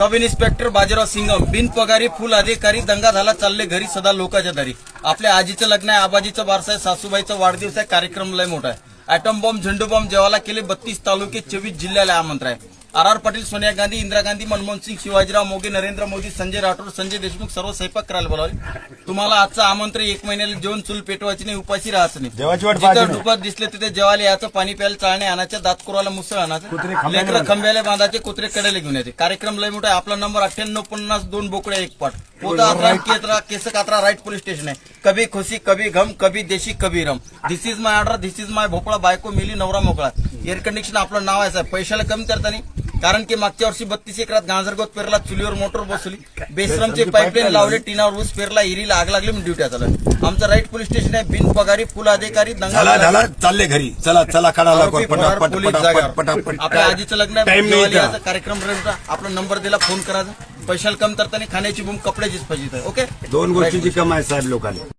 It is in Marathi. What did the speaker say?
सब इन्स्पेक्टर बाजीराव सिंगम बिनपगारी फुल अधिकारी दंगा झाला चालले घरी सदा लोकांच्या दारी। आपल्या आजीचं लग्न आहे, आबाजीचं बारसा आहे, सासूबाईचा वाढदिवस आहे, कार्यक्रम लय मोठा आहे। ॲटम बॉम्ब झेंडू बॉम्ब जेवायला केले 32 तालुके 24 जिल्ह्याला आमंत्रण आहे। आर पाटील, सोनिया गांधी, इंदिरा गांधी, मनमोहन सिंग, शिवाजीराव मोगे, नरेंद्र मोदी, संजय राठोड, संजय देशमुख सर्व स्वयंपाक करायला बोलावले। तुम्हाला आजचं आमंत्रण 1 महिन्याला जेवण चूल पेटवायची नाही, उपाशी राहायचं नाही। जिथं दुपार दिसले तिथे जेवायला याचं, पाणी प्यायला चाळणे आणायचं, दात कुराला मुसळ आणायचं, लेकरं खंब्याला बांधायचे, कुत्रे कडेला घेऊन यायचे। कार्यक्रम लय मोठा आहे। आपला नंबर 9850 2 बोकड्या 1 पाट, पोता केस कात्रा राईट पोलीस स्टेशन आहे। कभी खुशी कभी गम, कभी देशी कभी रम। This is my order, this is my भोपळा, बायको मिली नवरा मोकळा। एअर कंडिशन आपलं नाव आहे साहेब, पैशाला कमी करता नाही, कारण की मागच्या वर्षी 32 एकरात गांजरगोत पेरला, चुलीवर मोटर बसवली, बेसरमचे पाईपलाईन लावले, टिनावर ऊस पेरला, हिरीला आग लागली म्हणून ड्युट्या चालू। आमचं राईट पोलीस स्टेशन आहे, बिनपगारी फुल अधिकारी दंगा झाला चालले घरी। चला चला काढा पोलीस जागा। आपल्या आजीचं लग्न आहे, कार्यक्रम राहिला, आपला नंबर दिला, फोन करायचा। पैशाला कम करता नाही, खाण्याची बूम कपड्याचीच फजित आहे। ओके, 2 गोष्टीची कमाई साहेब लोकांनी।